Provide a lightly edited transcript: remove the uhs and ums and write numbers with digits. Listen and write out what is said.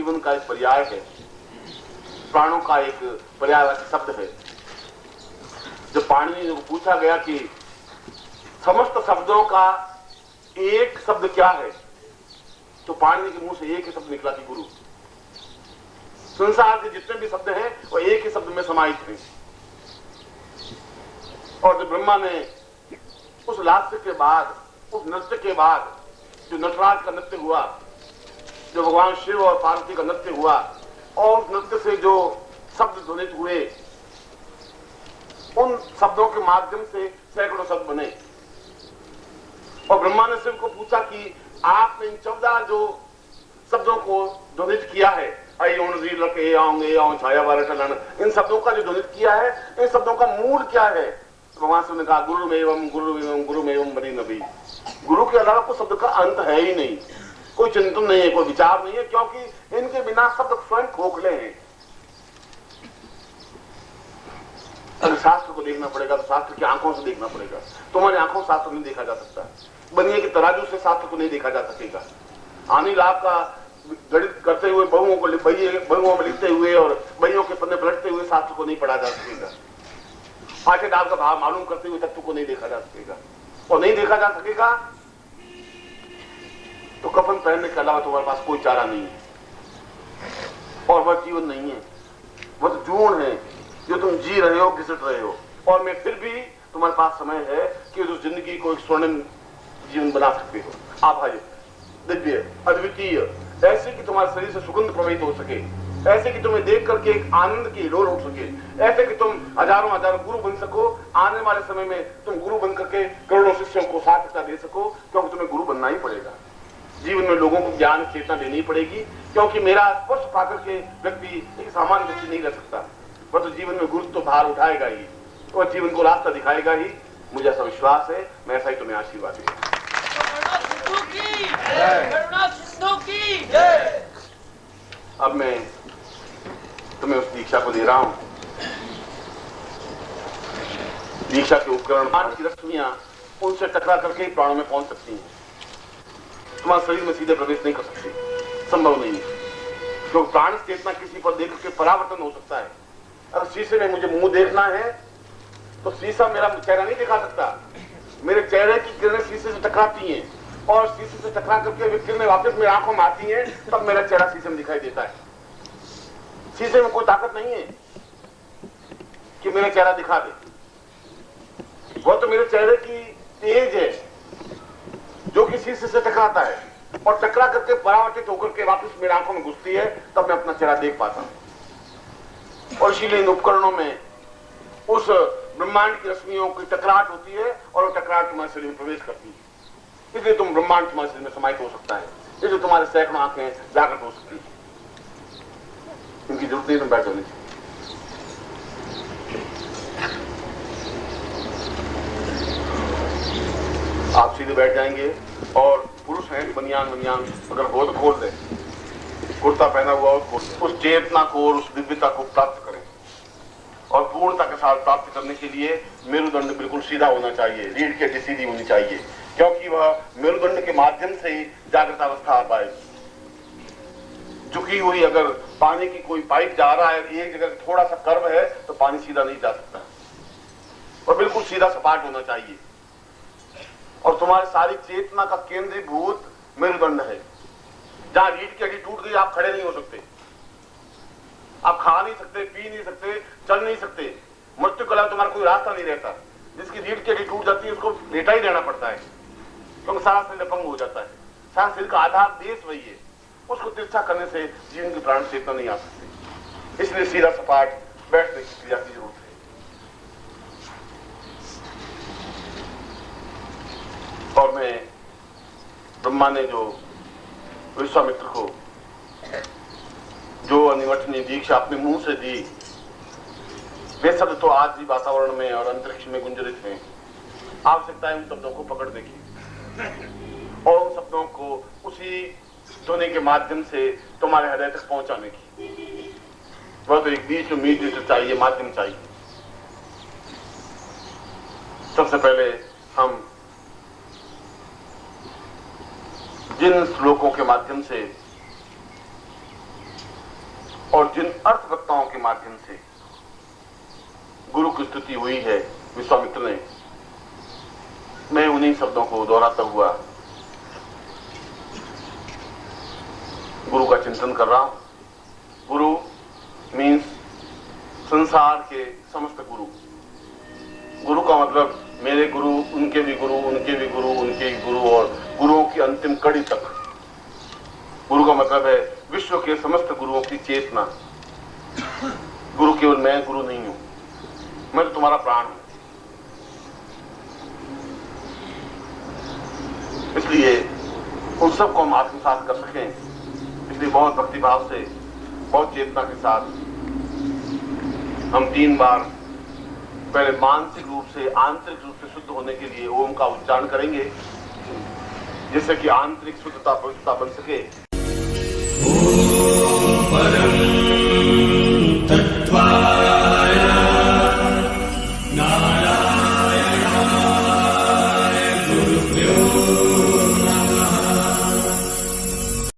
जीवन का एक पर्याय है, प्राणों का एक पर्यायवाची शब्द है। जब पाणिनि को पूछा गया कि समस्त शब्दों का एक शब्द क्या है, तो पाणिनि के मुंह से एक ही शब्द निकला कि गुरु। संसार के जितने भी शब्द हैं वो एक ही शब्द में समाहित हैं। और जब ब्रह्मा ने उस लास्य के बाद, उस नृत्य के बाद, जो नटराज का नृत्य हुआ, जो भगवान शिव और पार्वती का नृत्य हुआ, और उस नृत्य से जो शब्द ध्वनित हुए, उन शब्दों के माध्यम से सैकड़ों शब्द बने। और ब्रह्मा ने शिव को पूछा कि आपने इन 14 जो शब्दों को ध्वनित किया है, छाया वाला टलन, इन शब्दों का जो ध्वनित किया है, इन शब्दों का मूल क्या है? तो भगवान शिव ने कहा गुरुमेवं गुरुमेवं गुरुमेवं बड़ी नबी। गुरु के अलावा कोई शब्द का अंत है ही नहीं, कोई चिंतन नहीं है, कोई विचार नहीं है, क्योंकि इनके बिना शब्द स्वयं खोखले हैं। अगर शास्त्र को देखना पड़ेगा तो शास्त्र की आंखों से देखना पड़ेगा। तुम्हारी आंखों से शास्त्र नहीं देखा जा सकता। बनिए के तराजू से शास्त्र को नहीं देखा जा सकेगा। हानि लाभ का गणित करते हुए, बहुओं में लिखते हुए और बहियों के पन्ने पलटते हुए शास्त्र को नहीं पढ़ा जा सकेगा। पाठ्यदान का भाव मालूम करते हुए तत्व को नहीं देखा जा सकेगा। और नहीं देखा जा सकेगा तो कफन पहनने के अलावा तुम्हारे पास कोई चारा नहीं है। और वह जीवन नहीं है, वह तो जून है जो तुम जी रहे हो, घिसट रहे हो। और मैं फिर भी तुम्हारे पास समय है कि उस जिंदगी को एक स्वर्णिम जीवन बना सकते हो। आभाज्य, दिव्य, अद्वितीय, ऐसे कि तुम्हारे शरीर से सुगंध प्रवाहित हो सके, ऐसे कि तुम्हें देख करके एक आनंद की डोर उठ सके, ऐसे कि तुम हजारों हजारों गुरु बन सको। आने वाले समय में तुम गुरु बन करके करोड़ों शिष्यों को सार्थकता दे सको, क्योंकि तुम्हें गुरु बनना ही पड़ेगा। जीवन में लोगों को ज्ञान चेतना देनी पड़ेगी, क्योंकि मेरा स्पर्श पाकर के व्यक्ति एक सामान्य व्यक्ति नहीं रह सकता। वह तो जीवन में गुरु तो भार उठाएगा ही, वह जीवन को रास्ता दिखाएगा ही। मुझे ऐसा विश्वास है, मैं ऐसा ही तुम्हें आशीर्वाद दूंगा। अब मैं तुम्हें उस दीक्षा को दे रहा हूं। दीक्षा के उपकरण, प्राण की रश्मियां उनसे टकरा करके ही प्राणों में पहुंच सकती हैं। तुम्हारे शरीर में सीधे प्रवेश नहीं कर सकती, संभव नहीं है। क्योंकि प्राण चेतना किसी पर देख के परावर्तन हो सकता है। अगर शीशे में मुझे मुंह देखना है तो शीशा मेरा चेहरा नहीं दिखा सकता। मेरे चेहरे की किरणें शीशे से टकराती हैं, और शीशे से टकरा करके वे किरणें वापस मेरी आंखों में आती हैं, तब मेरा चेहरा शीशे में दिखाई देता है। शीशे में कोई ताकत नहीं है कि मेरा चेहरा दिखा दे। वह तो मेरे चेहरे की तेज है जो कि शीशे से टकराता है, और टकरा करके परावर्तित होकर के वापस मेरी आंखों में घुसती है, तब मैं अपना चेहरा देख पाता हूं। और इसीलिए इन उपकरणों में उस ब्रह्मांड की रश्मियों की टकराहट होती है, और वो टकराहट तुम्हारे शरीर में प्रवेश करती है। इसलिए तुम ब्रह्मांड तुम्हारे शरीर में समाहित हो सकता है। इसलिए तुम्हारे सैकड़ों आंखें जागृत हो सकती है। इनकी जरूरत नहीं, तुम बैठ होनी चाहिए। आप सीधे बैठ जाएंगे, और पुरुष हैं बनियान अगर हो तो खोल दे, कुर्ता पहना हुआ हो खोल दे। उस चेतना को और उस दिव्यता को प्राप्त करें। और पूर्णता के साथ प्राप्त करने के लिए मेरुदंड बिल्कुल सीधा होना चाहिए, रीढ़ की हड्डी सीधी होनी चाहिए, क्योंकि वह मेरुदंड के माध्यम से ही जागृत अवस्था आ पाएगी। झुकी हुई अगर पानी की कोई पाइप जा रहा है, एक जगह थोड़ा सा कर्व है, तो पानी सीधा नहीं जा सकता, और बिल्कुल सीधा सपाट होना चाहिए। और तुम्हारी सारी चेतना का केंद्रीभूत मेरुदंड है। जहां रीढ़ की हड्डी टूट गई, आप खड़े नहीं हो सकते, आप खा नहीं सकते, पी नहीं सकते, चल नहीं सकते। मृत्यु के अलावा तुम्हारा कोई रास्ता नहीं रहता। जिसकी रीढ़ की हड्डी टूट जाती है उसको लेटा ही रहना पड़ता है, क्योंकि सारा शरीर अपंग हो जाता है। सारा शरीर का आधार देश वही है, उसको तिरछा करने से जीवन की प्राण चेतना नहीं आ सकती। इसलिए सीधा सपाट बैठने की क्रिया की जरूरत है। और मैं ब्रह्मा ने जो विश्वामित्र को जो अनिवर्तनीय दीक्षा अपने मुंह से दी, वे शब्द तो आज भी वातावरण में और अंतरिक्ष में गुंजरित हैं। आवश्यकता है उन शब्दों को पकड़ने की, और उन शब्दों को उसी ध्वनि के माध्यम से तुम्हारे हृदय तक पहुंचाने की। वह तो एक बीच में मीडिएटर चाहिए, माध्यम चाहिए। सबसे पहले हम जिन श्लोकों के माध्यम से और जिन अर्थवक्ताओं के माध्यम से गुरु की स्तुति हुई है विश्वामित्र ने, मैं उन्हीं शब्दों को दोहराता हुआ गुरु का चिंतन कर रहा हूं। गुरु मीन्स संसार के समस्त गुरु। गुरु का मतलब मेरे गुरु, उनके भी गुरु, उनके भी गुरु, उनके भी गुरु और गुरुओं की अंतिम कड़ी तक। गुरु का मतलब है विश्व के समस्त गुरुओं की चेतना। गुरु केवल मैं गुरु नहीं हूं, मैं तो तुम्हारा प्राण हूं। इसलिए उन सबको हम आत्मसात कर सकें, इसलिए बहुत भक्तिभाव से, बहुत चेतना के साथ हम 3 बार पहले मानसिक रूप से, आंतरिक रूप से शुद्ध होने के लिए ओम का उच्चारण करेंगे, जिससे कि आंतरिक शुद्धता पवित्रता बन सके।